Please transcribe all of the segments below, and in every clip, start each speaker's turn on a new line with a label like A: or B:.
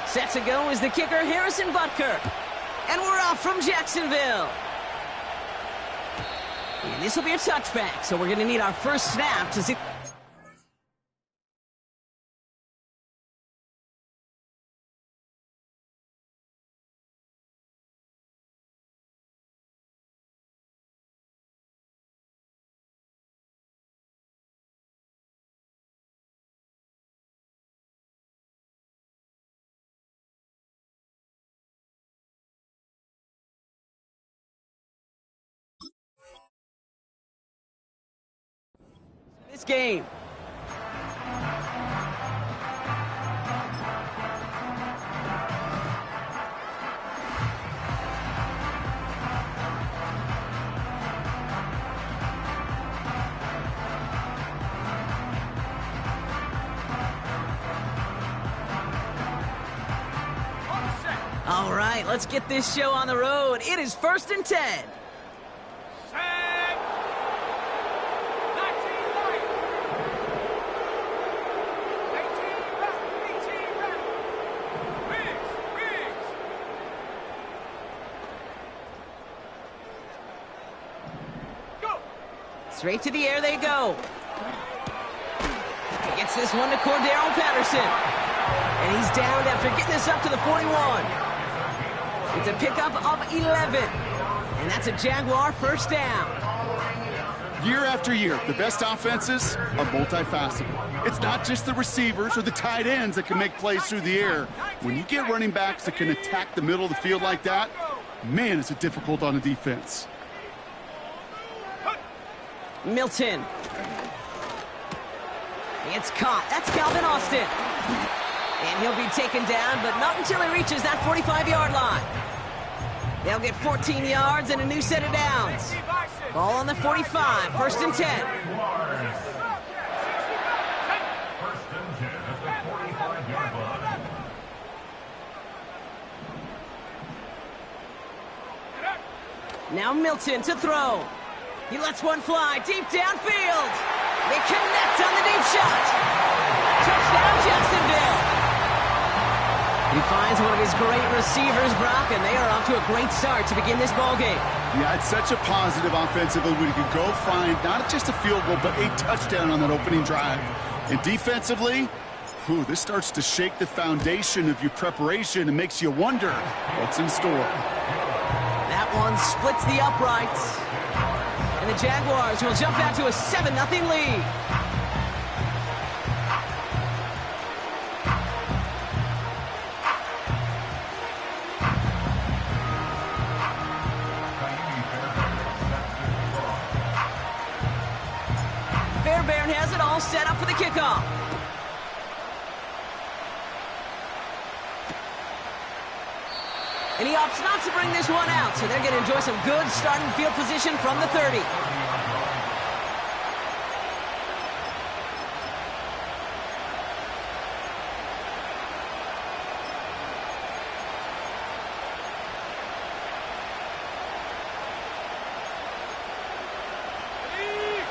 A: Set to go is the kicker, Harrison Butker. And we're off from Jacksonville. And this will be a touchback, so we're going to need our first snap to see. This game. All right, let's get this show on the road. It is 1st and 10. Straight to the air they go. Gets this one to Cordero Patterson. And he's downed after getting this up to the 41. It's a pickup of 11. And that's a Jaguar first down.
B: Year after year, the best offenses are multifaceted. It's not just the receivers or the tight ends that can make plays through the air. When you get running backs that can attack the middle of the field like that, man, is it difficult on a defense.
A: Milton. It's caught. That's Calvin Austin. And he'll be taken down, but not until he reaches that 45-yard line. They'll get 14 yards and a new set of downs. Ball on the 45, 1st and 10. Now Milton to throw. He lets one fly deep downfield. They connect on the deep shot. Touchdown, Jacksonville. He finds one of his great receivers, Brock, and they are off to a great start to begin this ballgame.
B: Yeah, it's such a positive offensively when you can go find not just a field goal, but a touchdown on that opening drive. And defensively, this starts to shake the foundation of your preparation and makes you wonder what's in store.
A: That one splits the uprights. And the Jaguars will jump out to a 7-0 lead. Fairbairn has it all set up for the kickoff. And he opts not to bring this one out, so they're going to enjoy some good starting field position from the 30.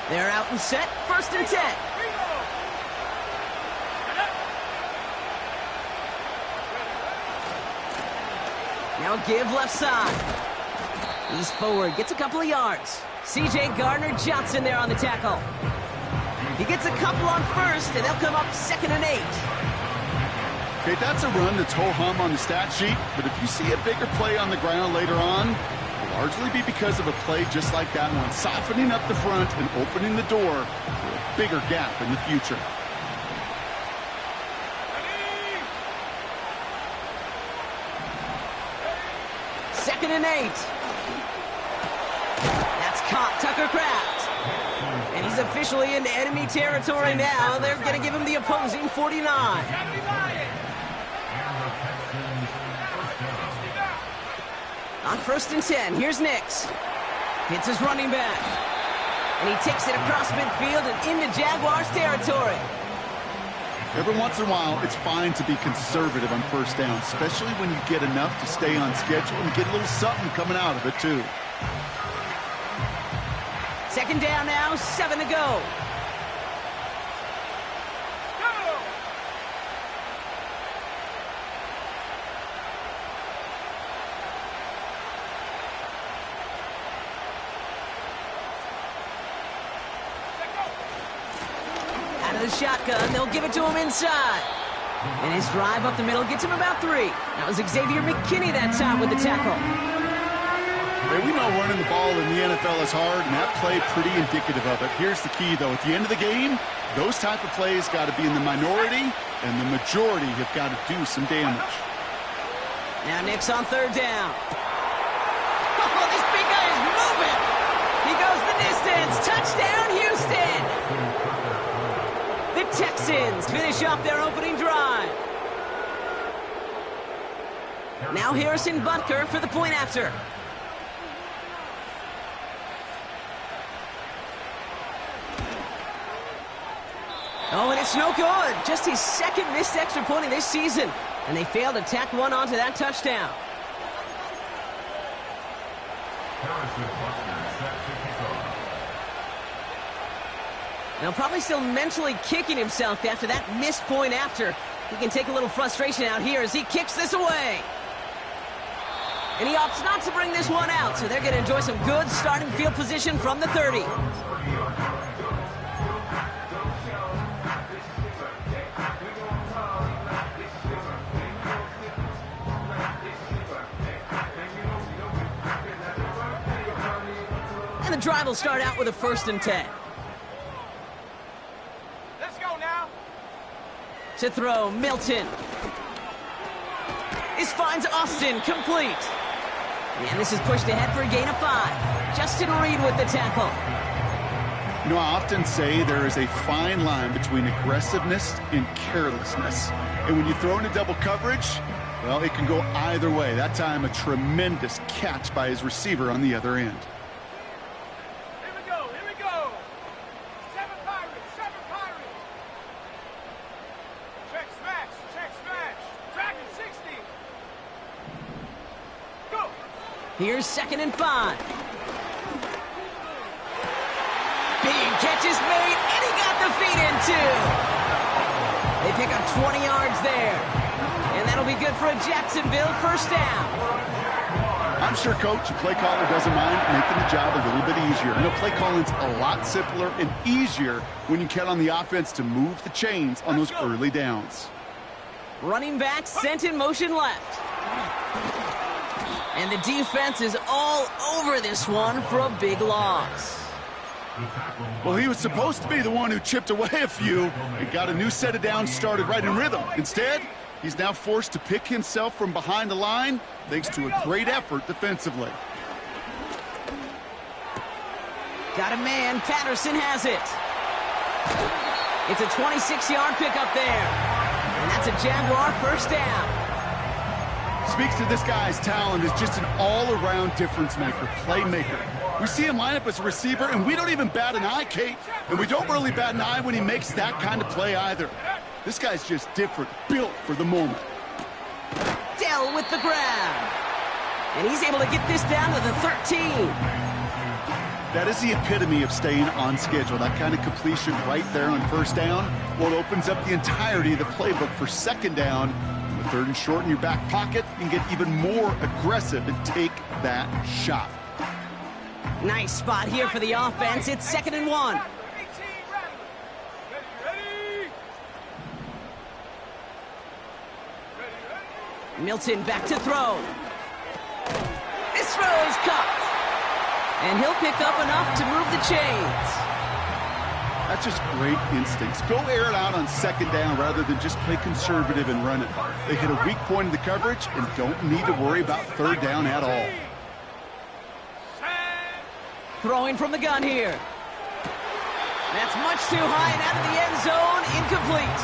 A: They're out and set, 1st and 10. Now give left side. He's forward, gets a couple of yards. C.J. Gardner-Johnson there on the tackle. He gets a couple on 1st, and they'll come up 2nd and 8.
B: Okay, that's a run that's ho-hum on the stat sheet, but if you see a bigger play on the ground later on, it'll largely be because of a play just like that one, softening up the front and opening the door for a bigger gap in the future.
A: Second and 8. That's caught, Tucker Kraft. And he's officially into enemy territory now. They're going to give him the opposing 49. On 1st and 10, here's Nix. Hits his running back. And he takes it across midfield and into Jaguars territory.
B: Every once in a while, it's fine to be conservative on 1st down, especially when you get enough to stay on schedule and get a little something coming out of it, too.
A: 2nd down now, 7 to go. out of the shotgun. They'll give it to him inside. And his drive up the middle gets him about 3. That was Xavier McKinney that time with the tackle.
B: Hey, we know running the ball in the NFL is hard, and that play pretty indicative of it. Here's the key, though. At the end of the game, those type of plays got to be in the minority, and the majority have got to do some damage.
A: Now Nick's on 3rd down. Oh, this big guy is moving. He goes the distance. Touchdown, Houston. The Texans finish off their opening drive. Now Harrison Butker for the point after. Oh, and it's no good. Just his 2nd missed extra point of this season. And they failed to tack one onto that touchdown. Now probably still mentally kicking himself after that missed point after. He can take a little frustration out here as he kicks this away. And he opts not to bring this one out, so they're going to enjoy some good starting field position from the 30. And the drive will start out with a 1st and 10.
C: Let's go now.
A: To throw, Milton. This finds Austin complete. And this is pushed ahead for a gain of 5. Justin Reed with the tackle.
B: You know, I often say there is a fine line between aggressiveness and carelessness. And when you throw into double coverage, well, it can go either way. That time, a tremendous catch by his receiver on the other end.
C: Here we go. 7 Pirates. Check smash. Dragon 60. Go.
A: Here's 2nd and 5. Big catch is made, and he got the feet in, too. They pick up 20 yards there. And that'll be good for a Jacksonville 1st down.
B: I'm sure Coach, the play caller, doesn't mind making the job a little bit easier. You know, play calling's a lot simpler and easier when you count on the offense to move the chains on those early downs.
A: Running back sent in motion left. And the defense is all over this one for a big loss.
B: Well, he was supposed to be the one who chipped away a few and got a new set of downs started right in rhythm. Instead, he's now forced to pick himself from behind the line thanks to a great effort defensively.
A: Got a man. Patterson has it. It's a 26-yard pickup there. And that's a Jaguar 1st down.
B: Speaks to this guy's talent as just an all-around difference maker, playmaker. We see him line up as a receiver, and we don't even bat an eye, Kate. And we don't really bat an eye when he makes that kind of play either. This guy's just different, built for the moment.
A: Dell with the grab. And he's able to get this down to the 13.
B: That is the epitome of staying on schedule. That kind of completion right there on 1st down. Well, it opens up the entirety of the playbook for 2nd down. With 3rd and short in your back pocket, you can get even more aggressive and take that shot.
A: Nice spot here for the offense. It's 2nd and 1. Milton back to throw. This throw is caught. And he'll pick up enough to move the chains.
B: That's just great instincts. Go air it out on 2nd down rather than just play conservative and run it. They hit a weak point in the coverage and don't need to worry about 3rd down at all.
A: Throwing from the gun here. That's much too high and out of the end zone. Incomplete.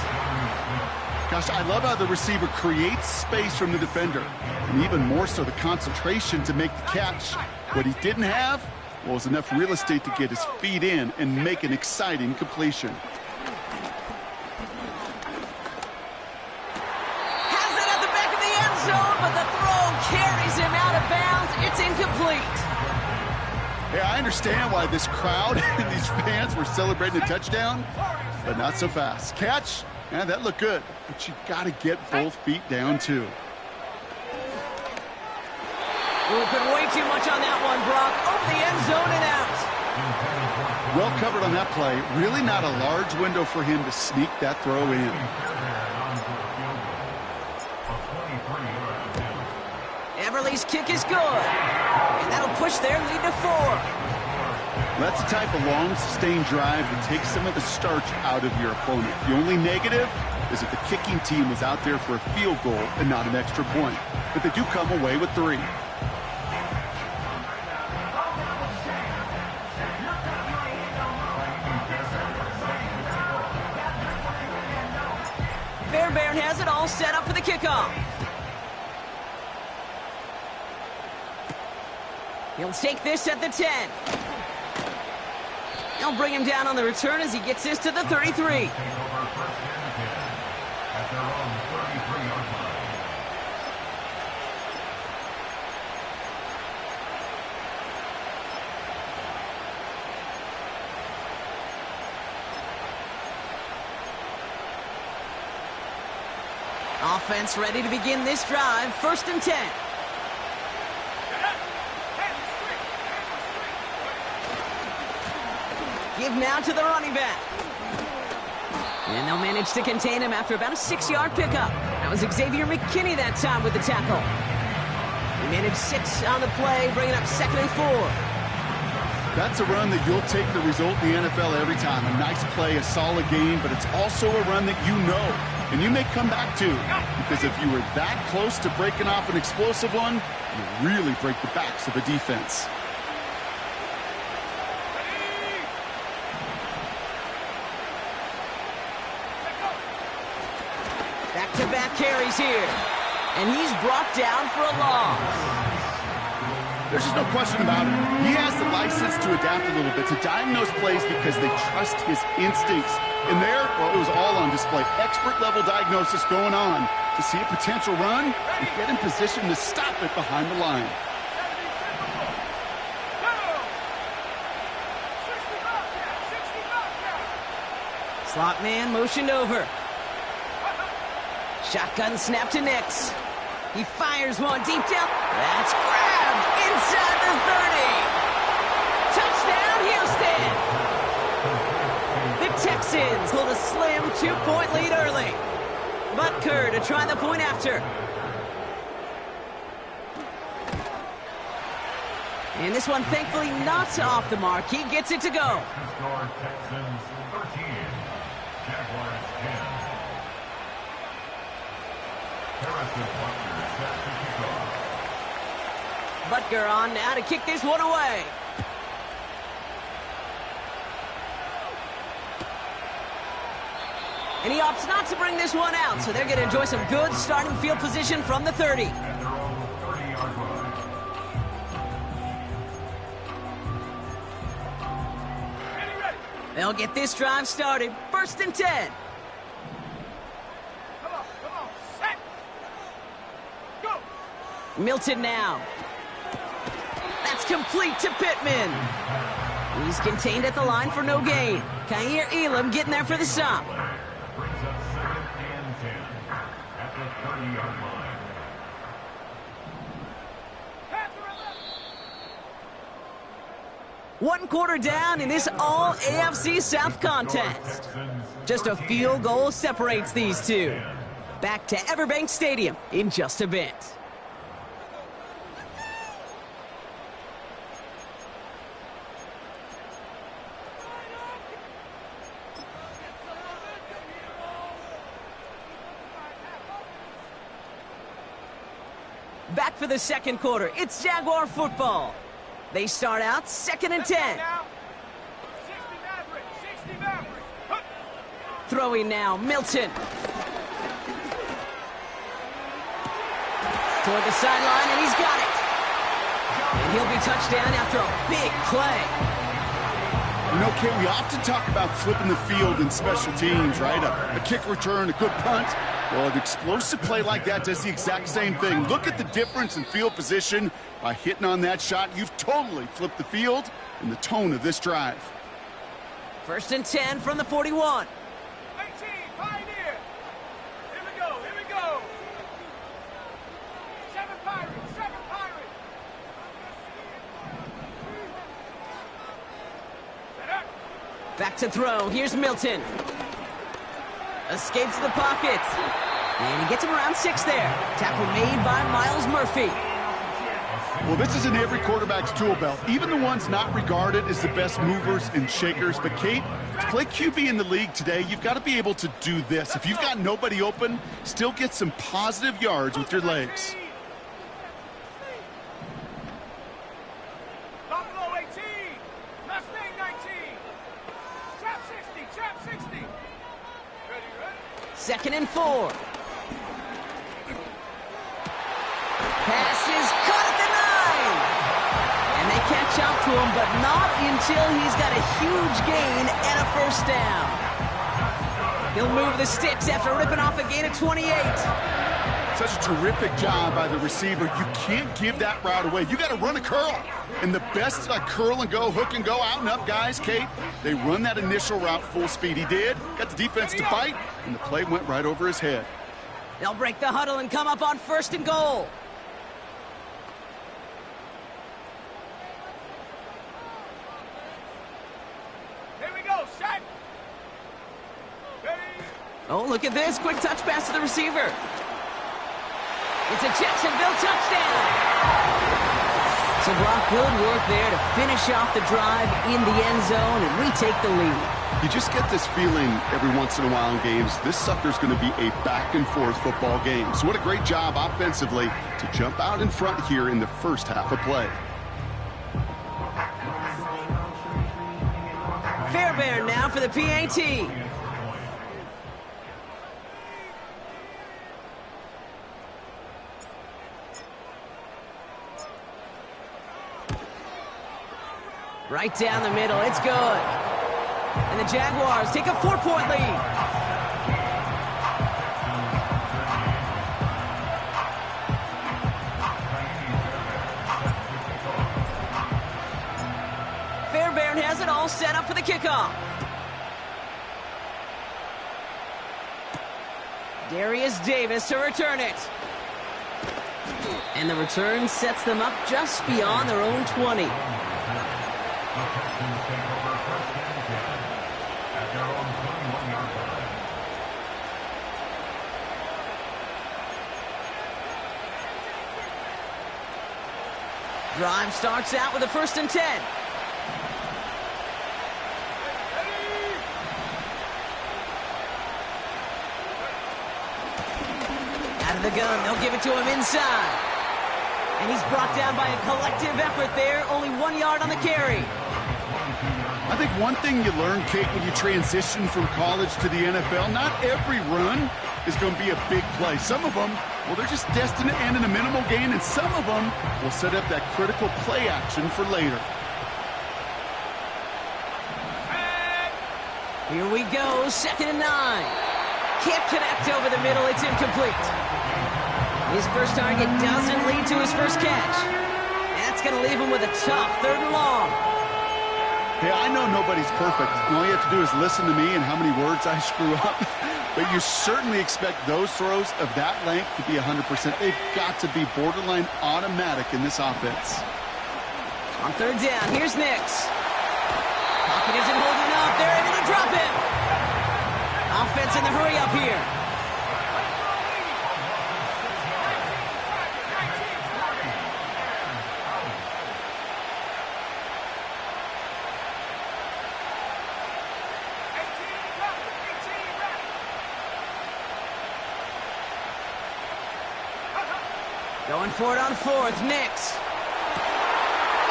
B: Gosh, I love how the receiver creates space from the defender, and even more so the concentration to make the catch. What he didn't have was enough real estate to get his feet in and make an exciting completion.
A: Has it at the back of the end zone, but the throw carries him out of bounds. It's incomplete.
B: Yeah, I understand why this crowd and these fans were celebrating a touchdown, but not so fast. Catch? Yeah, that looked good, but you got to get both feet down, too.
A: Ooh, put way too much on that one, Brock. Over the end zone and out.
B: Well covered on that play. Really not a large window for him to sneak that throw in.
A: Everly's kick is good. And that'll push their lead to 4.
B: That's the type of long, sustained drive that takes some of the starch out of your opponent. The only negative is that the kicking team was out there for a field goal and not an extra point. But they do come away with 3.
A: Fairbairn has it all set up for the kickoff. He'll take this at the 10. They'll bring him down on the return as he gets this to the 33. Offense ready to begin this drive. 1st and 10. Give now to the running back. And they'll manage to contain him after about a 6-yard pickup. That was Xavier McKinney that time with the tackle. He managed 6 on the play, bringing up 2nd and 4.
B: That's a run that you'll take the result in the NFL every time. A nice play, a solid game, but it's also a run that you know, and you may come back to. Because if you were that close to breaking off an explosive one, you really break the backs of a defense.
A: Back-to-back carries here. And he's brought down for a loss.
B: There's just no question about it. He has the license to adapt a little bit, to diagnose plays because they trust his instincts. And there, well, it was all on display. Expert-level diagnosis going on to see a potential run and get in position to stop it behind the line.
A: Slot man motioned over. Shotgun snap to Nix. He fires one deep down. That's grabbed inside the 30. Touchdown, Houston! The Texans hold a slim 2-point lead early. Butker to try the point after. And this one thankfully not off the mark. He gets it to go.
D: Texans 13, Jaguars 10.
A: Butker on now to kick this one away. And he opts not to bring this one out, so they're going to enjoy some good starting field position from the 30. They'll get this drive started. 1st and 10. Milton now. That's complete to Pittman. He's contained at the line for no gain. Kaiir Elam getting there for the stop.
D: Brings up 2nd and 10 at the 30-yard line.
A: One quarter down in this all AFC South contest. Just a field goal separates these two. Back to Everbank Stadium in just a bit. Back for the second quarter. It's Jaguar football. They start out 2nd and 10. Throwing now, Milton. Toward the sideline, and he's got it. And he'll be touchdown after a big play.
B: You know, Kate, we often talk about flipping the field in special teams, right? A kick return, a good punt. Well, an explosive play like that does the exact same thing. Look at the difference in field position. By hitting on that shot, you've totally flipped the field and the tone of this drive.
A: 1st and 10 from the 41.
C: 18, Pioneer. Here we go, here we go. 7 Pirates, 7 Pirates.
A: Back to throw. Here's Milton. Escapes the pocket. And he gets him around 6 there. Tackle made by Miles Murphy.
B: Well, this is in every quarterback's tool belt, even the ones not regarded as the best movers and shakers. But, Kate, to play QB in the league today, you've got to be able to do this. If you've got nobody open, still get some positive yards with your legs.
C: Buffalo 18. Mustang 19. Trap 60. Trap 60. Ready, ready?
A: 2nd and 4. Pass is caught at the 9. And they catch up to him, but not until he's got a huge gain and a 1st down. He'll move the sticks after ripping off a gain of 28.
B: Such a terrific job by the receiver. You can't give that route away. You got to run a curl. And the best curl and go, hook and go, out and up guys, Kate, they run that initial route full speed. He did. Got the defense to bite, and the play went right over his head.
A: They'll break the huddle and come up on 1st and goal. Oh, look at this. Quick touch pass to the receiver. It's a Jacksonville touchdown. So, Brock, good work there to finish off the drive in the end zone and retake the lead.
B: You just get this feeling every once in a while in games. This sucker's going to be a back-and-forth football game. So what a great job offensively to jump out in front here in the first half of play.
A: Fairbairn now for the PAT. Right down the middle, it's good. And the Jaguars take a 4-point lead. Fairbairn has it all set up for the kickoff. Darius Davis to return it. And the return sets them up just beyond their own 20.
D: Texans take over 1st and 10 at their own 21-yard line.
A: Drive starts out with a 1st and 10. Out of the gun, they'll give it to him inside. And he's brought down by a collective effort there, only 1 yard on the carry.
B: I think one thing you learn, Kate, when you transition from college to the NFL, not every run is going to be a big play. Some of them, well, they're just destined to end in a minimal gain, and some of them will set up that critical play action for later.
A: Here we go, 2nd and 9. Can't connect over the middle, it's incomplete. His first target doesn't lead to his first catch. That's going to leave him with a tough 3rd and long.
B: Hey, I know nobody's perfect, and all you have to do is listen to me and how many words I screw up. But you certainly expect those throws of that length to be 100%. They've got to be borderline automatic in this offense.
A: On 3rd down, here's Nix. Pocket isn't holding up. They're able to drop him. Offense in the hurry up here. Going for it on 4th, Nix.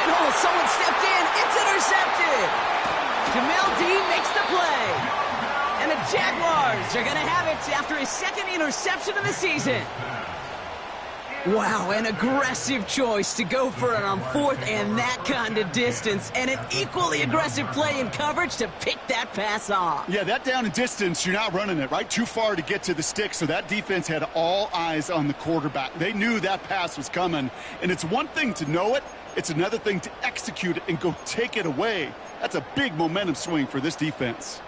A: And oh, someone stepped in. It's intercepted. Jamel Dean makes the play. And the Jaguars are going to have it after his 2nd interception of the season. Wow, an aggressive choice to go for it on 4th and that kind of distance. And an equally aggressive play in coverage to pick that pass off.
B: Yeah, that down and distance, you're not running it, right? Too far to get to the stick, so that defense had all eyes on the quarterback. They knew that pass was coming. And it's one thing to know it. It's another thing to execute it and go take it away. That's a big momentum swing for this defense.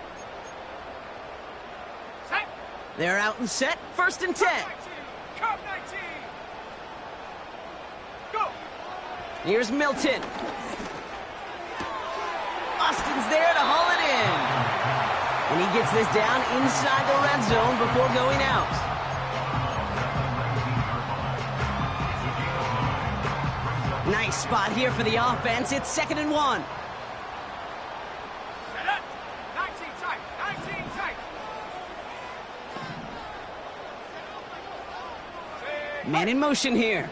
A: They're out and set. 1st and 10.
C: Cup 19. Go.
A: Here's Milton. Austin's there to haul it in. And he gets this down inside the red zone before going out. Nice spot here for the offense. It's 2nd and 1.
C: Set up. 19 tight. 19 tight.
A: Man in motion here.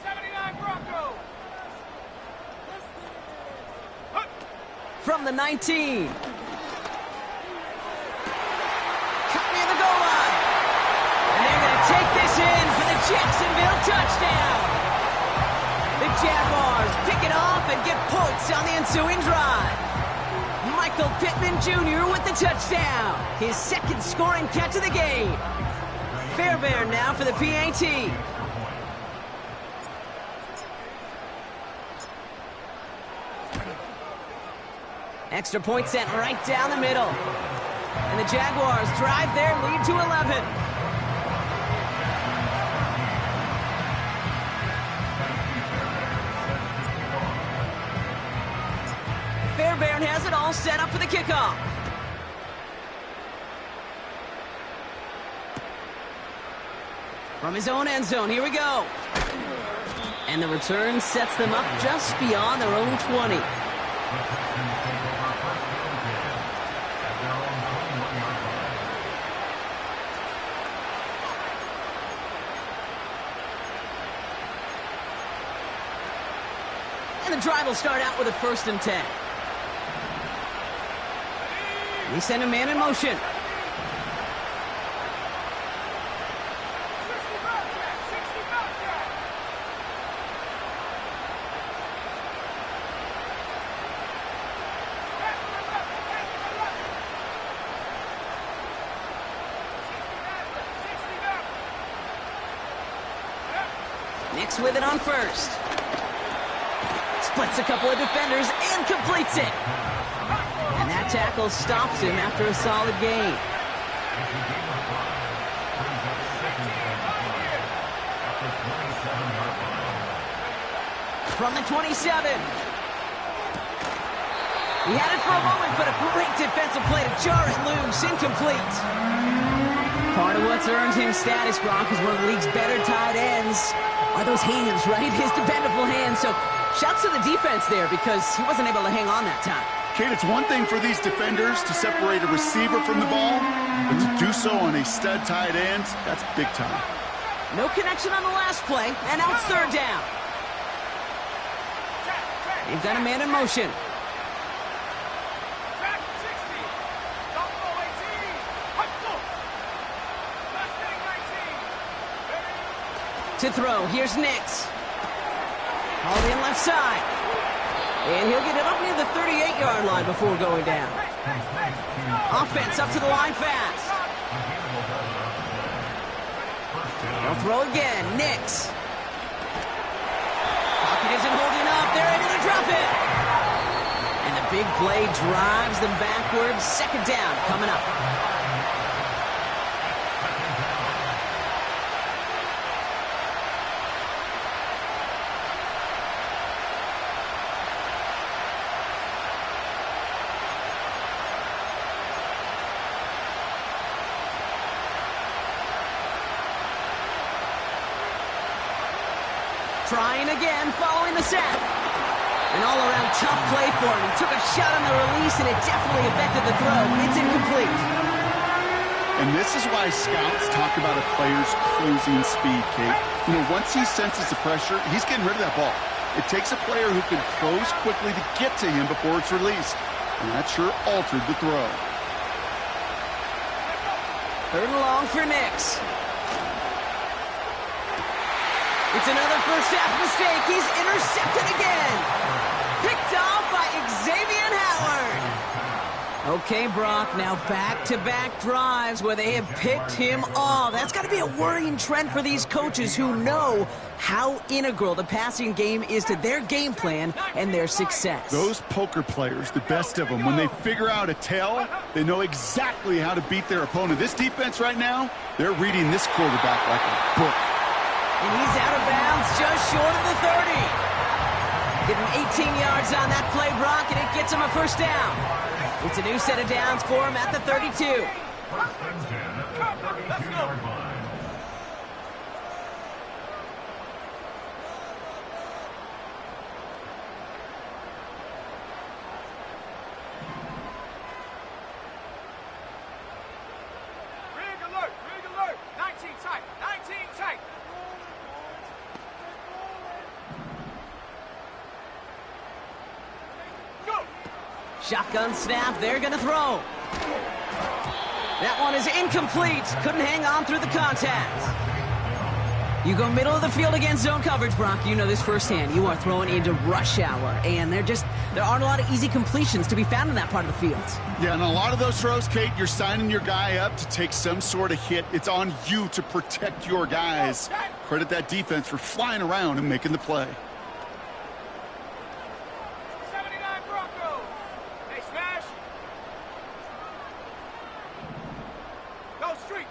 C: 79 Broncos.
A: From the 19. Cut near the goal line. And they're going to take this in for the Jacksonville touchdown. The Jaguars pick it off and get points on the ensuing drive. Michael Pittman Jr. with the touchdown. His 2nd scoring catch of the game. Fairbairn now for the PAT. Extra point sent right down the middle. And the Jaguars drive their lead to 11. Fairbairn has it all set up for the kickoff. From his own end zone, here we go. And the return sets them up just beyond their own 20. And the drive will start out with a 1st and 10. They send a man in motion.
C: 60 Bobcat. 60 Bobcat. Back to the left. Back to the left. 60
A: Nix with it on 1st. Splits a couple of defenders and completes it. And that tackle stops him after a solid gain. From the 27. He had it for a moment, but a great defensive play to jar it loose. Incomplete. Part of what's earned him status, Gronk, is one of the league's better tight ends are those hands, right? His dependable hands. So shouts to the defense there because he wasn't able to hang on that time.
B: Kate, it's one thing for these defenders to separate a receiver from the ball, but to do so on a stud tight end, that's big time.
A: No connection on the last play, and now it's 3rd down. They've got a man in motion.
C: Back 60. Don't go 18. Hut go. Last thing 19.
A: To throw, here's Nix. All in left side. And he'll get it up near the 38-yard line before going down. Offense up to the line fast. They'll throw again. Nix. Pocket isn't holding up. They're able to drop it. And the big play drives them backwards. 2nd down coming up. Trying again, following the sack. An all-around tough play for him. He took a shot on the release, and it definitely affected the throw. It's incomplete.
B: And this is why scouts talk about a player's closing speed, Kate. You know, once he senses the pressure, he's getting rid of that ball. It takes a player who can close quickly to get to him before it's released. And that sure altered the throw.
A: 3rd and long for Nix. It's another first-half mistake. He's intercepted again. Picked off by Xavier Howard. Okay, Brock, now back-to-back drives where they have picked him off. That's got to be a worrying trend for these coaches who know how integral the passing game is to their game plan and their success.
B: Those poker players, the best of them, when they figure out a tell, they know exactly how to beat their opponent. This defense right now, they're reading this quarterback like a book.
A: And he's out of bounds just short of the 30. Give him 18 yards on that play, Brock, and it gets him a first down. It's a new set of downs for him at the 32.
D: First and 10 at the 32-yard line.
C: Rig alert. 19 tight. 19 tight. Go.
A: Shotgun snap, they're going to throw. That one is incomplete. Couldn't hang on through the contact. You go middle of the field against zone coverage, Brock. You know this firsthand. You are throwing into rush hour, and there aren't a lot of easy completions to be found in that part of the field.
B: Yeah, and a lot of those throws, Kate, you're signing your guy up to take some sort of hit. It's on you to protect your guys. Credit that defense for flying around and making the play.
C: 79 Bronco. Hey, smash. Go street.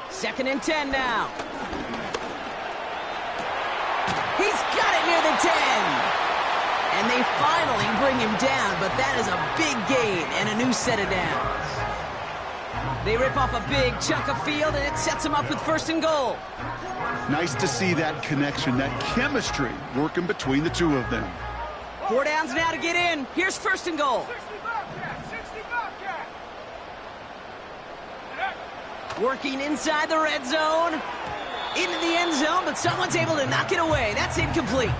A: Second and 10 now. He's got it near the 10. And they finally bring him down, but that is a big gain and a new set of downs. They rip off a big chunk of field, and it sets them up with first and goal.
B: Nice to see that connection, that chemistry working between the two of them.
A: 4 downs now to get in. Here's first and goal.
C: 60 Bobcat. 60 Bobcat.
A: Working inside the red zone. Into the end zone, but someone's able to knock it away. That's incomplete.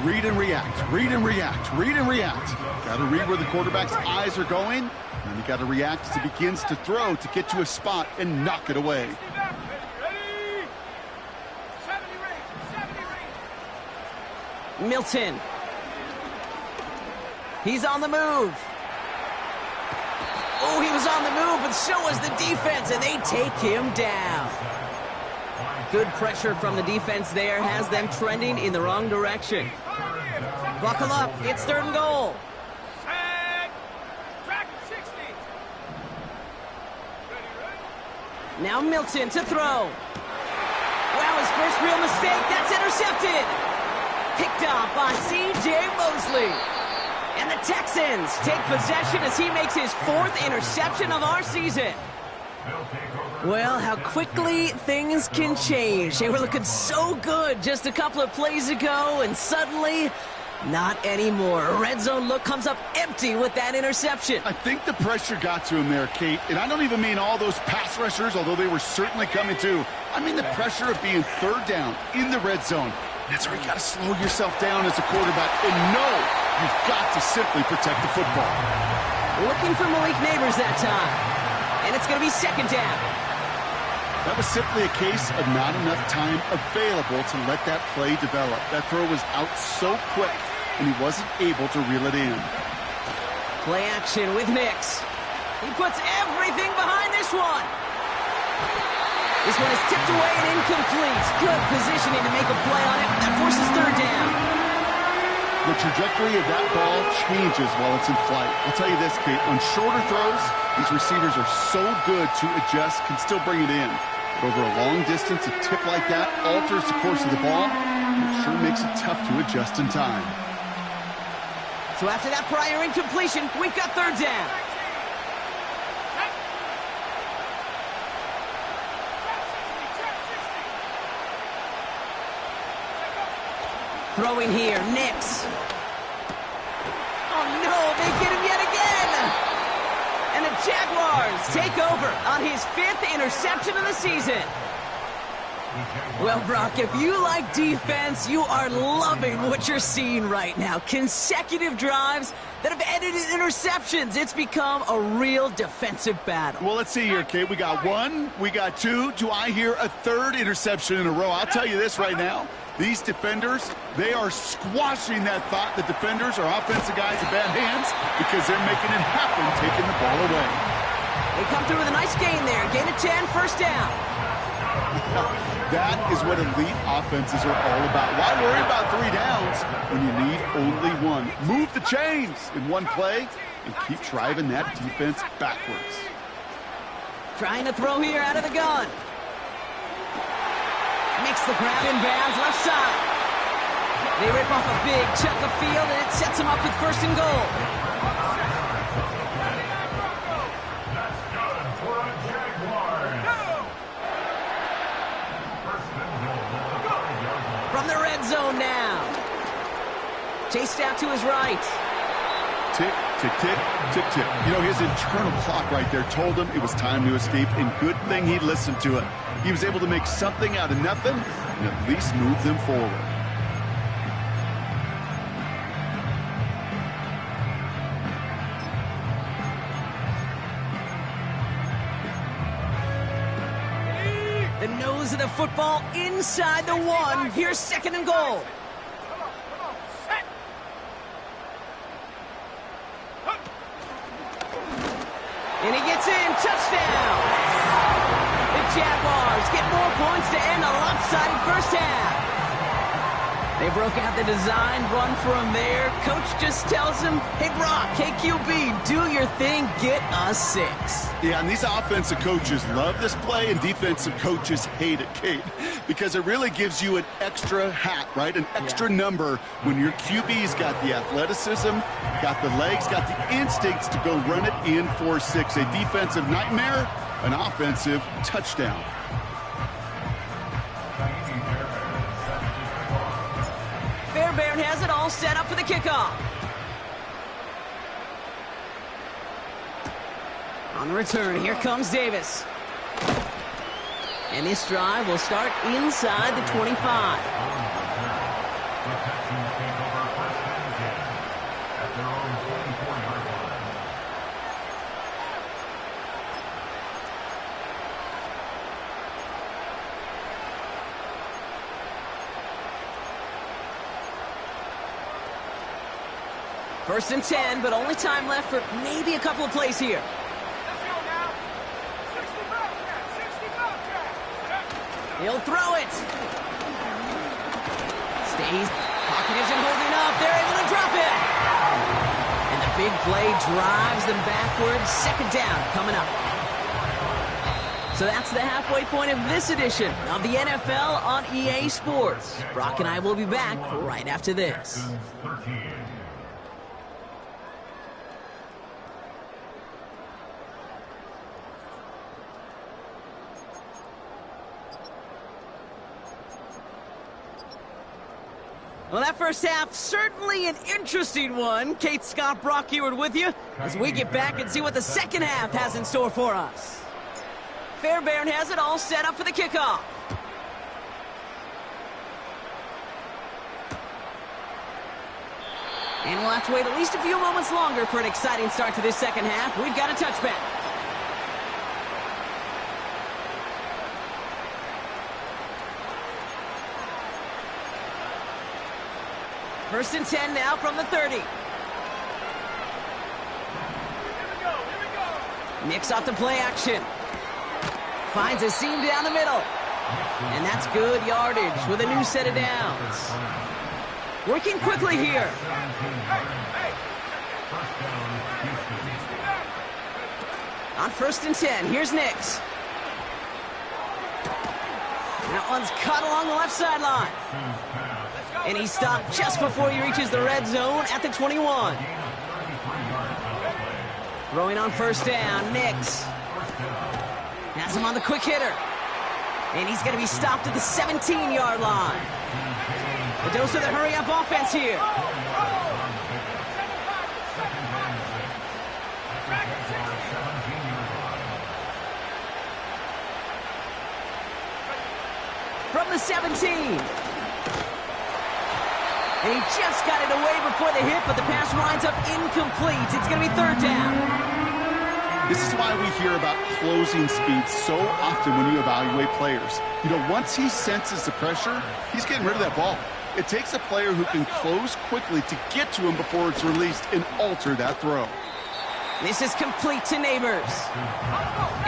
B: Read and react, read and react, read and react. Got to read where the quarterback's eyes are going, and you got to react as he begins to throw to get to a spot and knock it away.
C: Ready. 70 range. 70 range.
A: Milton. He's on the move. Oh, he was on the move, but so was the defense, and they take him down. Good pressure from the defense there has them trending in the wrong direction. Buckle up, it's third and goal.
C: Set. Track 60. Ready.
A: Now Milton to throw. Wow, his first real mistake, that's intercepted. Picked off by C.J. Mosley. And the Texans take possession as he makes his 4th interception of our season. Well, how quickly things can change. They were looking so good just a couple of plays ago, and suddenly, not anymore. A red zone look comes up empty with that interception.
B: I think the pressure got to him there, Kate, and I don't even mean all those pass rushers, although they were certainly coming too. I mean the pressure of being third down in the red zone. That's where you got to slow yourself down as a quarterback and know you've got to simply protect the football.
A: Looking for Malik Neighbors that time, and it's going to be second down.
B: That was simply a case of not enough time available to let that play develop. That throw was out so quick, and he wasn't able to reel it in.
A: Play action with Nix. He puts everything behind this one. This one is tipped away and incomplete. Good positioning to make a play on it. That forces third down.
B: The trajectory of that ball changes while it's in flight. I'll tell you this, Kate, on shorter throws, these receivers are so good to adjust, can still bring it in. But over a long distance, a tip like that alters the course of the ball. It sure makes it tough to adjust in time.
A: So after that prior incompletion, we've got third down. Throwing here, Nix. Oh no, they get him yet again! And the Jaguars take over on his 5th interception of the season. Well, Brock, if you like defense, you are loving what you're seeing right now. Consecutive drives that have ended in interceptions. It's become a real defensive battle.
B: Well, let's see here, Kate. We got 1, we got 2. Do I hear a 3rd interception in a row? I'll tell you this right now. These defenders, they are squashing that thought that defenders are offensive guys in bad hands because they're making it happen, taking the ball away.
A: They come through with a nice gain there. Gain of 10, first down.
B: That is what elite offenses are all about. Why worry about 3 downs when you need only 1? Move the chains in one play and keep driving that defense backwards.
A: Trying to throw here out of the gun. Makes the grab inbounds left side. They rip off a big chunk of field, and it sets them up with first and goal.
D: That's good for a Jaguars. First and goal at the 5-yard line.
A: From the red zone now. Chased out to his right.
B: Tick, tick, tick, tick, tick. You know, his internal clock right there told him it was time to escape, and good thing he listened to it. He was able to make something out of nothing and at least move them forward.
A: The nose of the football inside the 1. Here's second and goal.
C: Set.
A: And he gets in. Touchdown. The Jaguars get more points to end a lopsided first half. They broke out the design run for him there. Coach just tells him, hey, Brock, hey, QB, do your thing, get us 6.
B: Yeah, and these offensive coaches love this play, and defensive coaches hate it, Kate, because it really gives you an extra hat, right? An extra number when your QB's got the athleticism, got the legs, got the instincts to go run it in for 6. A defensive nightmare, an offensive touchdown.
A: Fairbairn has it all set up for the kickoff. On the return, here comes Davis. And this drive will start inside the 25.
D: The Texans take over first and 10 at their own 24-yard line.
A: First and 10, but only time left for maybe a couple of plays here.
C: Let's go now. 60 Bobcat. 60 Bobcat.
A: He'll throw it. Stays. Pocket isn't holding up. They're able to drop it. And the big play drives them backwards. Second down coming up. So that's the halfway point of this edition of the NFL on EA Sports. Brock and I will be back right after this.
D: Texans 13.
A: Well, that first half, certainly an interesting one. Kate, Scott, Brock Eward with you as we get back and see what the second half has in store for us. Fairbairn has it all set up for the kickoff. And we'll have to wait at least a few moments longer for an exciting start to this second half. We've got a touchback. First and 10 now from the 30.
C: Here we go.
A: Nix off the play action. Finds a seam down the middle. And that's good yardage with a new set of downs. Working quickly here. On first and 10, here's Nix. That one's cut along the left sideline. And he stopped just before he reaches the red zone at the 21. Throwing on first down, Nix. Has him on the quick hitter. And he's going to be stopped at the 17-yard line. A dose of the hurry-up offense here. From the 17. And he just got it away before the hit, but the pass winds up incomplete. It's going to be third down.
B: This is why we hear about closing speed so often when you evaluate players. You know, once he senses the pressure, he's getting rid of that ball. It takes a player who can close quickly to get to him before it's released and alter that throw.
A: This is complete to Neighbors.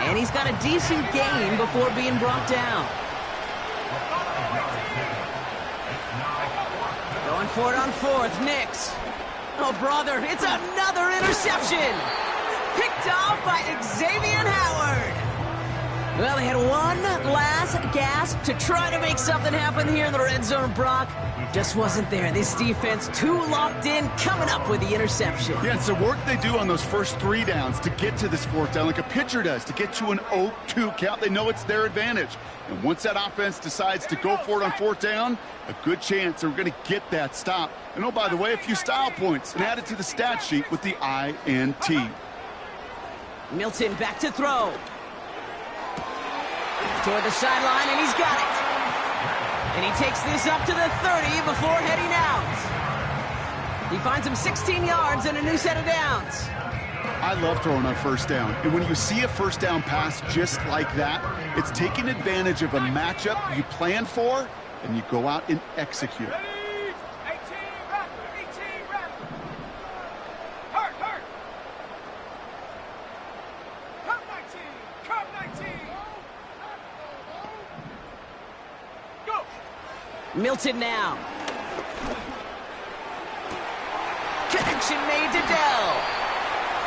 A: And he's got a decent gain before being brought down. Going for it on fourth, Nix. Oh, brother, it's another interception. Picked off by Xavier Howard. Well, they had one last gasp to try to make something happen here in the red zone, Brock. Just wasn't there. This defense too locked in, coming up with the interception.
B: Yeah, it's the work they do on those first 3 downs to get to this 4th down, like a pitcher does, to get to an 0-2 count. They know it's their advantage. And once that offense decides to go for it on 4th down, a good chance they're going to get that stop. And oh, by the way, a few style points and add it to the stat sheet with the INT.
A: Milton back to throw. Toward the sideline, and he's got it. And he takes this up to the 30 before heading out. He finds him 16 yards and a new set of downs.
B: I love throwing on 1st down. And when you see a 1st down pass just like that, it's taking advantage of a matchup you plan for, and you go out and execute.
C: Ready? 18 rep. 18 rep. Hurt. Come 19. Come 19. Go.
A: Milton now. Connection made to Dell.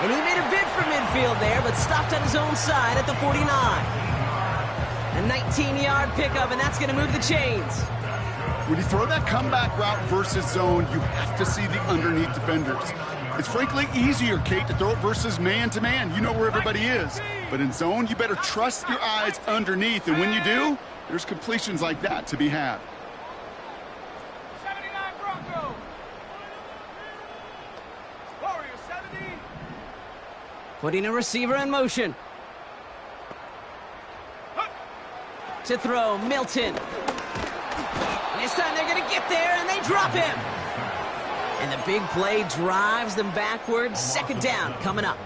A: And he made a bid for midfield there, but stopped on his own side at the 49. A 19-yard pickup, and that's going to move the chains.
B: When you throw that comeback route versus zone, you have to see the underneath defenders. It's frankly easier, Kate, to throw it versus man-to-man. You know where everybody is. But in zone, you better trust your eyes underneath. And when you do, there's completions like that to be had.
C: 79 Bronco. Warrior 70.
A: Putting a receiver in motion. To throw, Milton. And this time they're going to get there, and they drop him. And the big play drives them backwards. 2nd down coming up.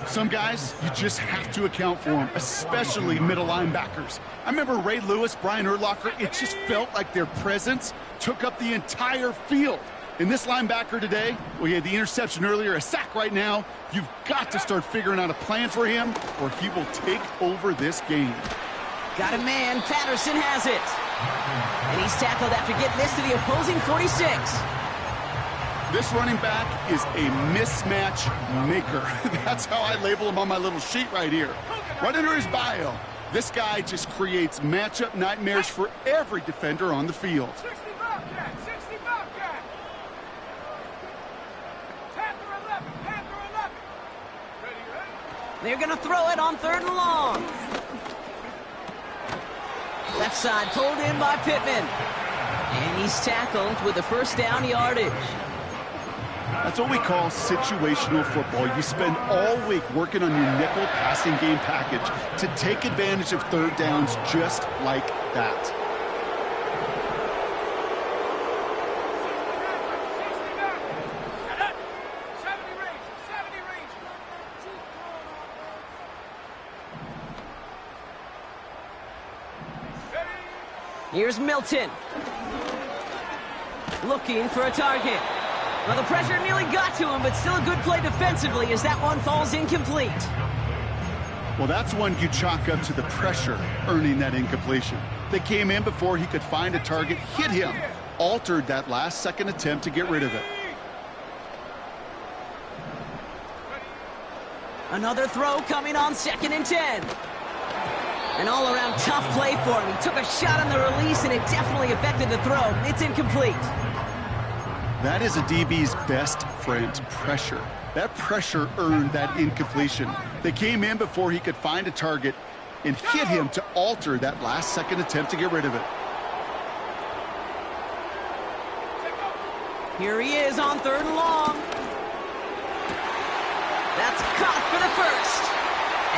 B: Some guys, you just have to account for them, especially middle linebackers. I remember Ray Lewis, Brian Urlacher, it just felt like their presence took up the entire field. And this linebacker today, well, he had the interception earlier, a sack right now. You've got to start figuring out a plan for him, or he will take over this game.
A: Got a man. Patterson has it. And he's tackled after getting this to the opposing 46.
B: This running back is a mismatch maker. That's how I label him on my little sheet right here. Right under his bio, this guy just creates matchup nightmares for every defender on the field.
C: 60 Bobcat. 60 Bobcat. Panther 11. Panther 11. Ready?
A: They're going to throw it on 3rd and long. Left side pulled in by Pittman. And he's tackled with the 1st down yardage.
B: That's what we call situational football. You spend all week working on your nickel passing game package to take advantage of 3rd downs just like that.
C: 70 range. 70 range. Ready?
A: Here's Milton. Looking for a target. Well, the pressure nearly got to him, but still a good play defensively as that one falls incomplete.
B: Well, that's one you chalk up to the pressure earning that incompletion. They came in before he could find a target, hit him, altered that last-second attempt to get rid of it.
A: Another throw coming on 2nd and 10. An all-around tough play for him. He took a shot on the release, and it definitely affected the throw. It's incomplete.
B: That is a DB's best friend, pressure. That pressure earned that incompletion. They came in before he could find a target and hit him to alter that last-second attempt to get rid of it.
A: Here he is on 3rd and long. That's caught for the 1st.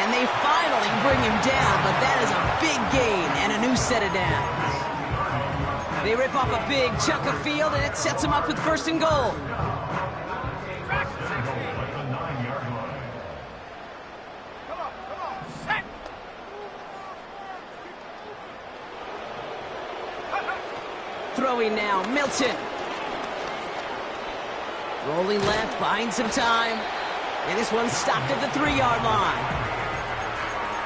A: And they finally bring him down, but that is a big gain and a new set of downs. They rip off a big chunk of field, and it sets them up with 1st and goal.
C: Come on. Set.
A: Throwing now, Milton. Rolling left, buying some time. And this one stopped at the 3-yard line.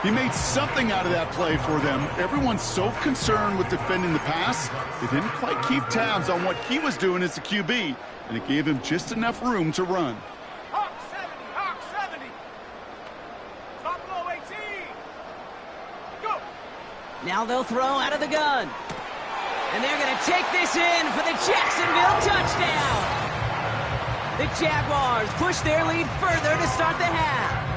B: He made something out of that play for them. Everyone's so concerned with defending the pass, they didn't quite keep tabs on what he was doing as a QB, and it gave him just enough room to run.
C: Hawk 70. Hawk 70. Drop low 18.
A: Now they'll throw out of the gun. And they're going to take this in for the Jacksonville touchdown. The Jaguars push their lead further to start the half.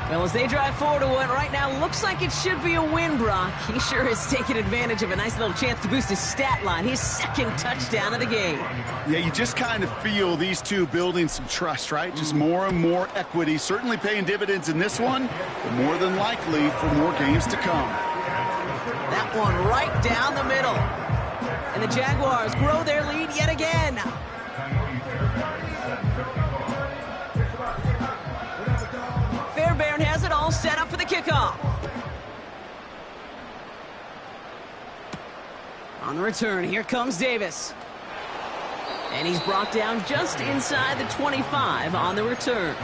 A: Well, as they drive forward to what right now looks like it should be a win, Brock, he sure has taken advantage of a nice little chance to boost his stat line. His second touchdown of the game.
B: Yeah, you just kind of feel these two building some trust, right? Just more and more equity. Certainly paying dividends in this one, but more than likely for more games to come.
A: That one right down the middle. And the Jaguars grow their lead yet again. Fairbairn has it all set up for the kickoff. On the return, here comes Davis. And he's brought down just inside the 25 on the return.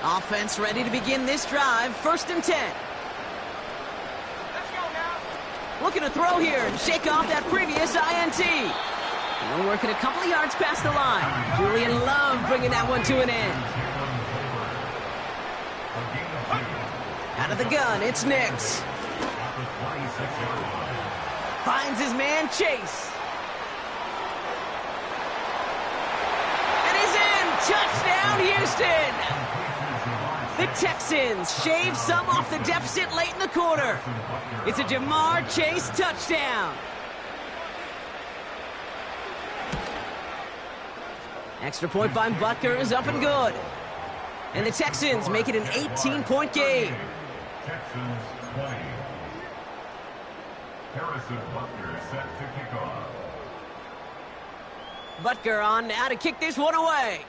A: Offense ready to begin this drive. 1st and 10.
C: Let's go now.
A: Looking to throw here and shake off that previous INT. They're working a couple of yards past the line. Julian Love bringing that one to an end. Out of the gun, it's Nix. Finds his man, Chase. And he's in. Touchdown, Houston. The Texans shave some off the deficit late in the quarter. It's a Jamar Chase touchdown. Extra point by Butker is up and good. And the Texans make it an 18-point game.
D: Texans 20. Harrison Butker set to kick off.
A: Butker on now to kick this one away.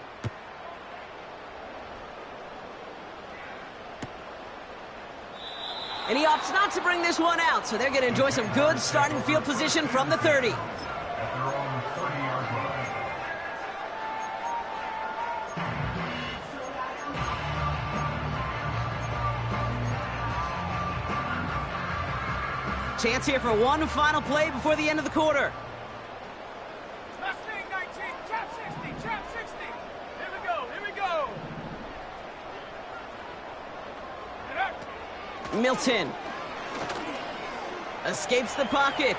A: And he opts not to bring this one out, so they're going to enjoy some good starting field position from the 30.
D: At their own 30-yard line.
A: Chance here for one final play before the end of the quarter.
C: Mustang 19, trap 60, trap 60. Here we go, here we go. Get up.
A: Milton escapes the pocket.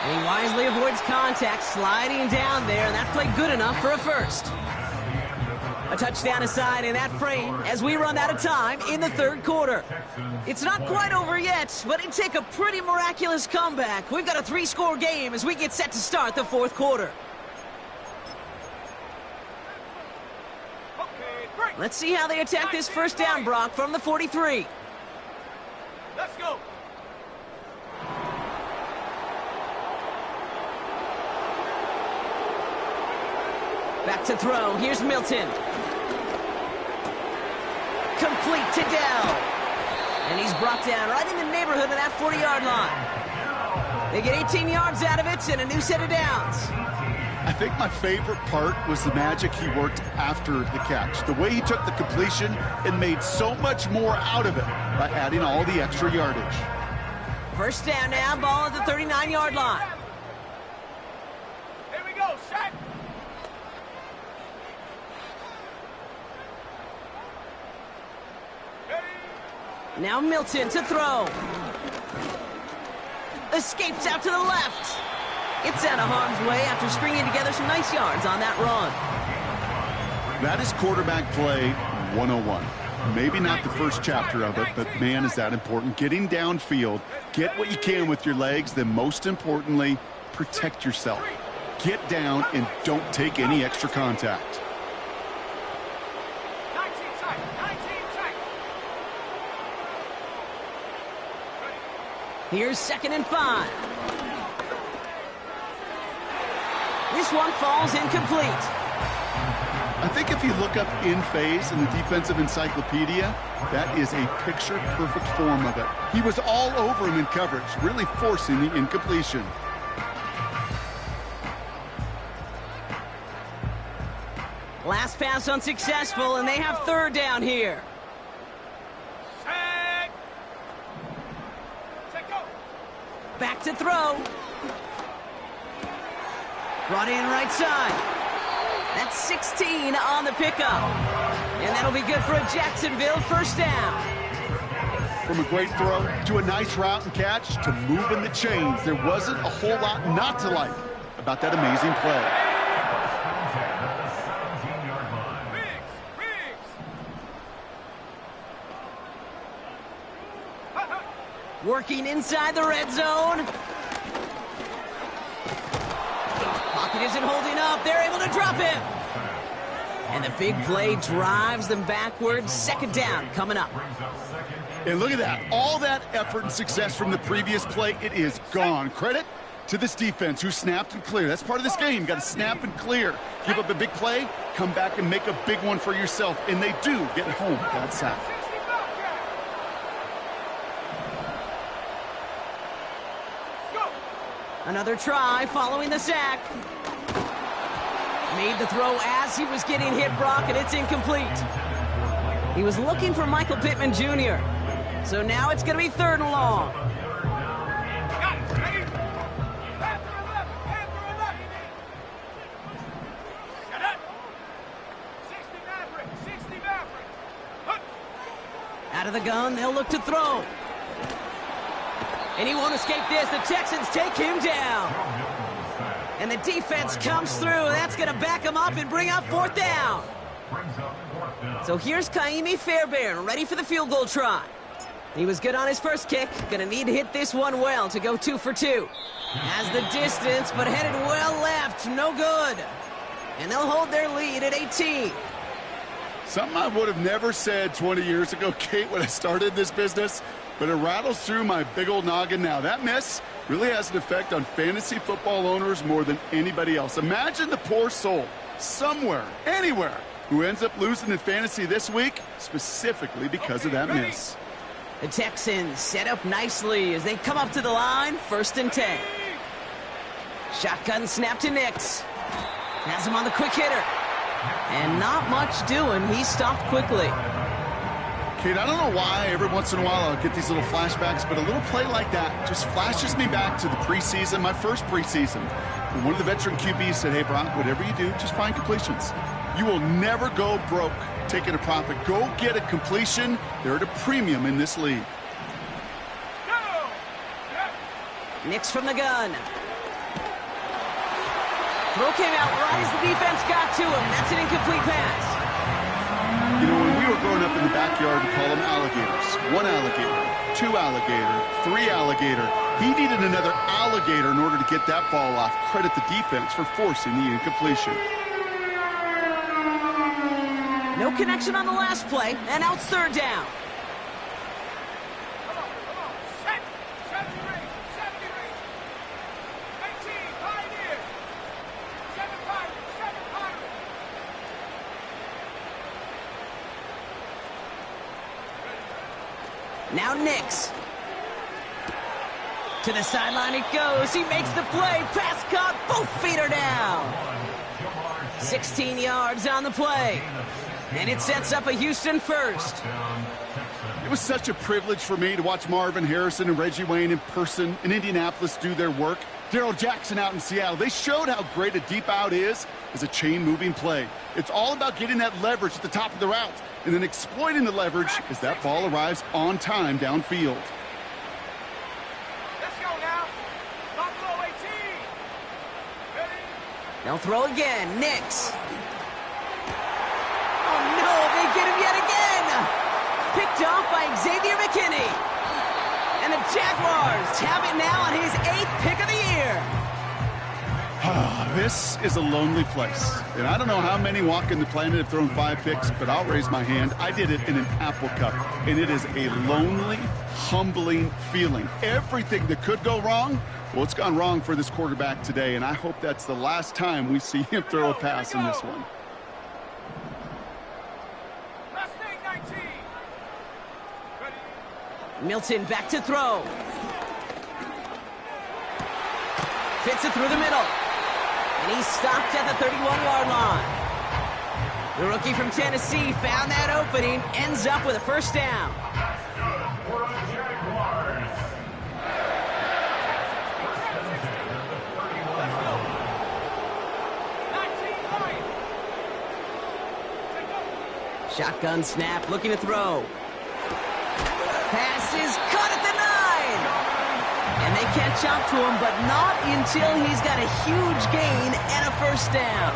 A: And he wisely avoids contact, sliding down there, and that played good enough for a first. A touchdown aside in that frame as we run out of time in the 3rd quarter. It's not quite over yet, but it'd take a pretty miraculous comeback. We've got a 3-score game as we get set to start the 4th quarter.
C: Okay, break.
A: Let's see how they attack this first down, Brock, from the 43.
C: Let's go.
A: Back to throw. Here's Milton. Complete to Dell. And he's brought down right in the neighborhood of that 40-yard line. They get 18 yards out of it and a new set of downs.
B: I think my favorite part was the magic he worked after the catch. The way he took the completion and made so much more out of it by adding all the extra yardage.
A: First down now, ball at the 39-yard line.
C: Here we go, set.
A: Now Milton to throw. Escapes out to the left. Gets out of harm's way after stringing together some nice yards on that run.
B: That is quarterback play 101. Maybe not the first chapter of it, but man, is that important. Getting downfield, get what you can with your legs, then most importantly, protect yourself. Get down and don't take any extra contact.
C: 19 tight, 19 tight.
A: Here's 2nd and 5. This one falls incomplete.
B: I think if you look up in phase in the defensive encyclopedia, that is a picture-perfect form of it. He was all over him in coverage, really forcing the incompletion.
A: Last pass unsuccessful, and they have 3rd down here.
C: Set. Set, go.
A: Back to throw. Brought in right side. That's 16 on the pickup. And that'll be good for a Jacksonville first down.
B: From a great throw to a nice route and catch to moving the chains, there wasn't a whole lot not to like about that amazing play.
A: Working inside the red zone. Pocket isn't holding up. They're able to drop him. And the big play drives them backwards. Second down coming up.
B: And look at that. All that effort and success from the previous play, it is gone. Credit to this defense who snapped and cleared. That's part of this game. You got to snap and clear. Give up a big play, come back and make a big one for yourself. And they do get home with that sack.
A: Another try following the sack. Made the throw as he was getting hit, Brock, and it's incomplete. He was looking for Michael Pittman Jr. So now it's going to be 3rd and long. Out of the gun, they'll look to throw. And he won't escape this. The Texans take him down. And the defense comes through. That's going to back him up and bring up 4th down. So here's Kaimi Fairbairn, ready for the field goal try. He was good on his first kick. Going to need to hit this one well to go 2 for 2. Has the distance, but headed well left. No good. And they'll hold their lead at 18.
B: Something I would have never said 20 years ago, Kate, when I started this business, but it rattles through my big old noggin now. That miss really has an effect on fantasy football owners more than anybody else. Imagine the poor soul somewhere, anywhere, who ends up losing in fantasy this week, specifically because of that miss.
A: The Texans set up nicely as they come up to the line, 1st and 10. Shotgun snap to Nix. Has him on the quick hitter. And not much doing. He stopped quickly.
B: Kate, I don't know why every once in a while I'll get these little flashbacks, but a little play like that just flashes me back to the preseason, my first preseason. When one of the veteran QBs said, hey, Brock, whatever you do, just find completions. You will never go broke taking a profit. Go get a completion. They're at a premium in this league.
A: Nix from the gun. Throw came out right as the defense got to him. That's an incomplete pass.
B: You know, when we were growing up in the backyard, we call them alligators. 1 alligator, 2 alligator, 3 alligator. He needed another alligator in order to get that ball off. Credit the defense for forcing the incompletion.
A: No connection on the last play, and now it's 3rd down. Now Nix. To the sideline it goes. He makes the play. Pass caught. Both feet are down. 16 yards on the play. And it sets up a Houston first.
B: It was such a privilege for me to watch Marvin Harrison and Reggie Wayne in person in Indianapolis do their work. Darrell Jackson out in Seattle. They showed how great a deep out is as a chain-moving play. It's all about getting that leverage at the top of the route and then exploiting the leverage as that ball arrives on time downfield.
C: Let's go now. Buffalo 18. Ready?
A: They'll throw again. Nix. Oh, no, they get him yet again. Picked off by Xavier McKinney. And the Jaguars have it now on his 8th pick of the year.
B: This is a lonely place. And I don't know how many walking the planet have thrown 5 picks, but I'll raise my hand. I did it in an Apple Cup. And it is a lonely, humbling feeling. Everything that could go wrong, well, it's gone wrong for this quarterback today. And I hope that's the last time we see him throw a pass in this one.
A: Milton back to throw. Fits it through the middle. And he's stopped at the 31-yard line. The rookie from Tennessee found that opening, ends up with a first down. Shotgun snap, looking to throw. Pass is caught at the 9. And they catch up to him, but not until he's got a huge gain and a first down.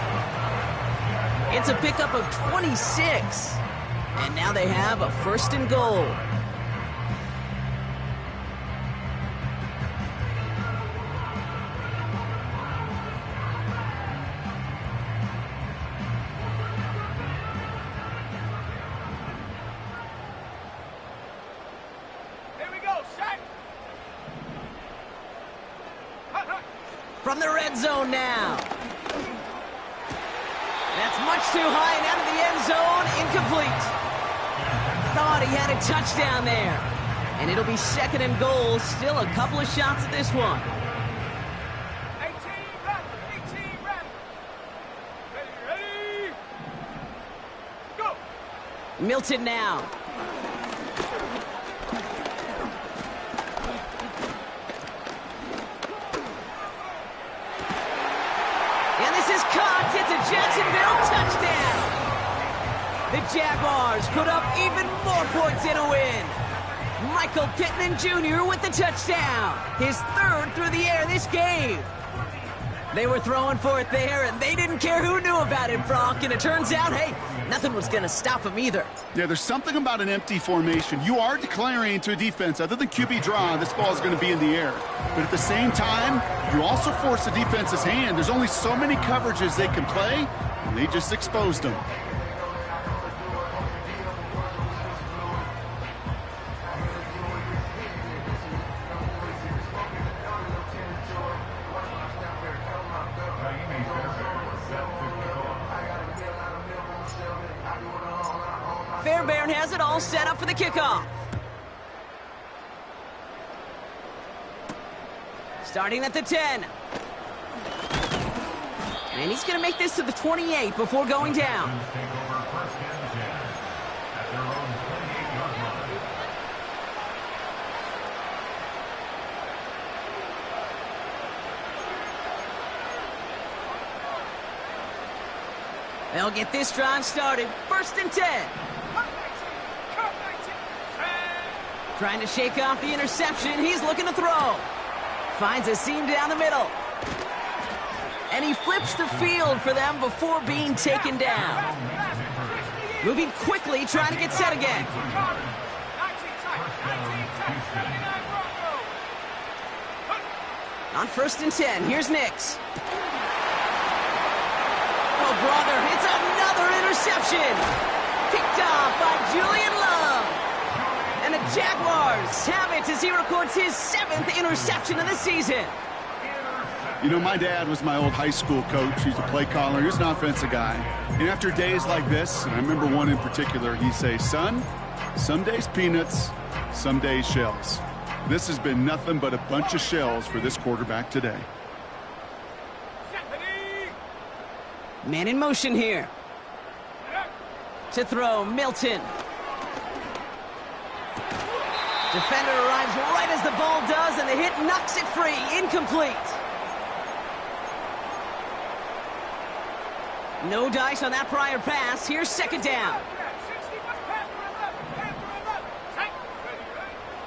A: It's a pickup of 26. And now they have a 1st and goal. From the red zone now. That's much too high and out of the end zone. Incomplete. Thought he had a touchdown there. And it'll be 2nd and goal. Still a couple of shots at this one.
C: 18 ready. Ready. Go.
A: Milton now. It's a Jacksonville touchdown. The Jaguars put up even more points in a win. Michael Pittman Jr. with the touchdown. His 3rd through the air this game. They were throwing for it there, and they didn't care who knew about it, Brock. And it turns out, hey, nothing was going to stop him either.
B: Yeah, there's something about an empty formation. You are declaring to a defense, other than QB draw, this ball is going to be in the air. But at the same time, you also force the defense's hand. There's only so many coverages they can play, and they just exposed them.
A: Fairbairn has it all set up for the kickoff. Starting at the 10. And he's going to make this to the 28 before going down. They'll get this drive started. 1st and 10. Trying to shake off the interception. He's looking to throw. Finds a seam down the middle. And he flips the field for them before being taken down. Moving quickly, trying to get set again. On 1st and 10, here's Nix. Oh, brother, it's another interception. Picked off by Julian Love. And the Jaguars have it as he records his 7th interception of the season.
B: You know, my dad was my old high school coach. He's a play caller. He was an offensive guy. And after days like this, and I remember one in particular, he'd say, son, some days peanuts, some days shells. This has been nothing but a bunch of shells for this quarterback today.
A: Man in motion here. To throw, Milton. Defender arrives right as the ball does, and the hit knocks it free. Incomplete. No dice on that prior pass. Here's 2nd down.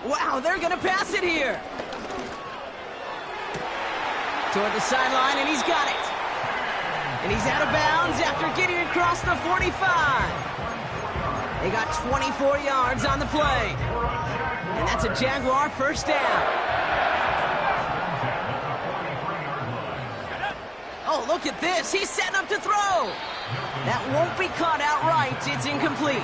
A: Wow, they're going to pass it here. Toward the sideline, and he's got it. And he's out of bounds after getting across the 45. They got 24 yards on the play. And that's a Jaguar 1st down. Oh, look at this. He's setting up to throw. That won't be caught outright. It's incomplete.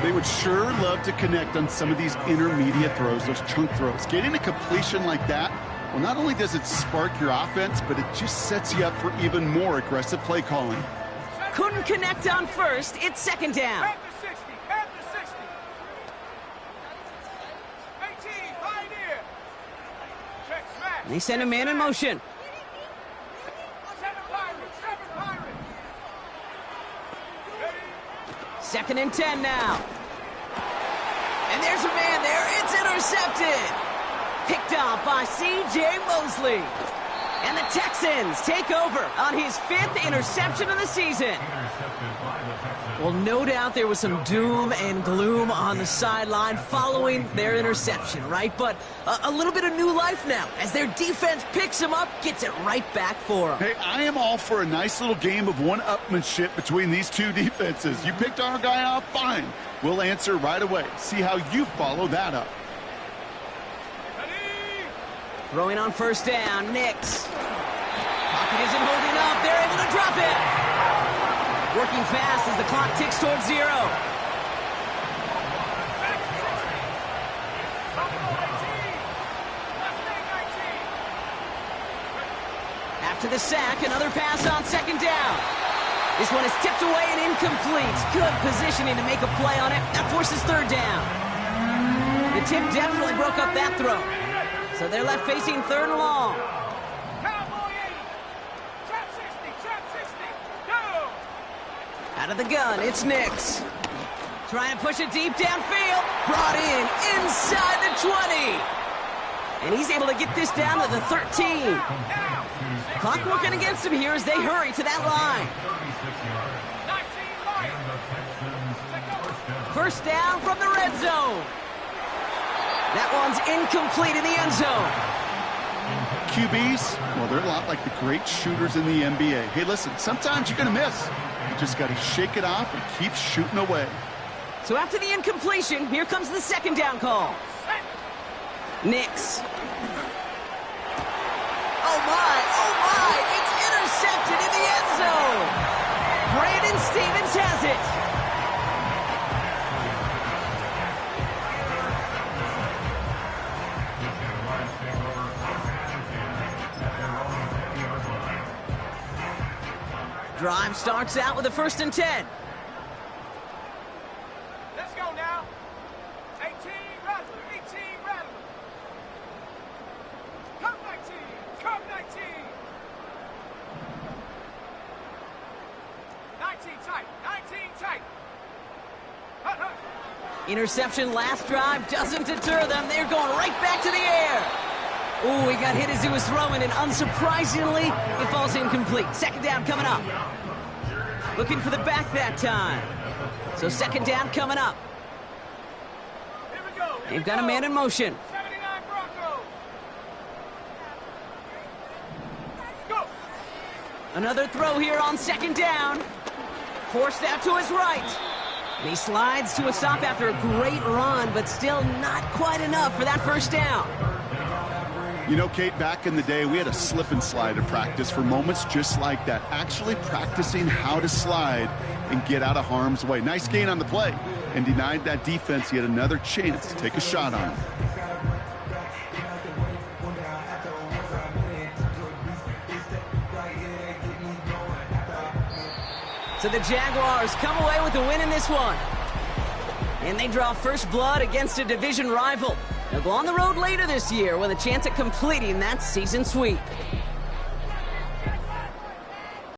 B: They would sure love to connect on some of these intermediate throws, those chunk throws. Getting a completion like that, well, not only does it spark your offense, but it just sets you up for even more aggressive play calling.
A: Couldn't connect on 1st. It's 2nd down.
C: At the 60. At the 60. 18. Pioneer. Check smash.
A: And they send a man in motion.
C: 7 Pirates. 7 Pirates.
A: 2nd and 10 now. And there's a man there. It's intercepted. Picked off by C.J. Mosley. And the Texans take over on his 5th interception of the season.
D: Intercepted by the Texans.
A: Well, no doubt there was some doom and gloom on the sideline following their interception, right? But a little bit of new life now as their defense picks him up, gets it right back for him.
B: Hey, I am all for a nice little game of one-upmanship between these two defenses. You picked our guy off, fine. We'll answer right away. See how you follow that up.
A: Throwing on first down, Nix. Pocket isn't holding up. They're able to drop it. Working fast as the clock ticks towards 0. After the sack, another pass on second down. This one is tipped away and incomplete. Good positioning to make a play on it. That forces third down. The tip definitely broke up that throw. So they're left facing third and long.
C: Cowboy 80. Trap 60. Trap 60. Go.
A: Out of the gun, it's Nix. Trying to push it deep downfield. Brought in inside the 20. And he's able to get this down to the 13. Clock working against him here as they hurry to that line.
C: 19 Lions.
A: First down from the red zone. That one's incomplete in the end zone.
B: QBs, well, they're a lot like the great shooters in the NBA. Hey, listen, sometimes you're going to miss. You just got to shake it off and keep shooting away.
A: So after the incompletion, here comes the second down call. Nix. Oh my, it's intercepted in the end zone. Brandon Stevens has it. Drive starts out with a 1st and 10.
C: Let's go now. 18 Rattler. 18 Rattler. Come 19. Come 19. 19 tight. 19 tight. Hut, hut.
A: Interception last drive doesn't deter them. They're going right back to the air. Ooh, he got hit as he was throwing, and unsurprisingly, it falls incomplete. Second down coming up. Looking for the back that time. So second down coming up.
C: Here we go.
A: They've got a man in motion.
C: 79 Broncos. Go.
A: Another throw here on second down. Forced out to his right. And he slides to a stop after a great run, but still not quite enough for that first down.
B: You know, Kate, back in the day, we had a slip and slide at practice for moments just like that. Actually practicing how to slide and get out of harm's way. Nice gain on the play, and denied that defense yet another chance to take a shot on him.
A: So the Jaguars come away with the win in this one. And they draw first blood against a division rival. They'll go on the road later this year with a chance at completing that season sweep.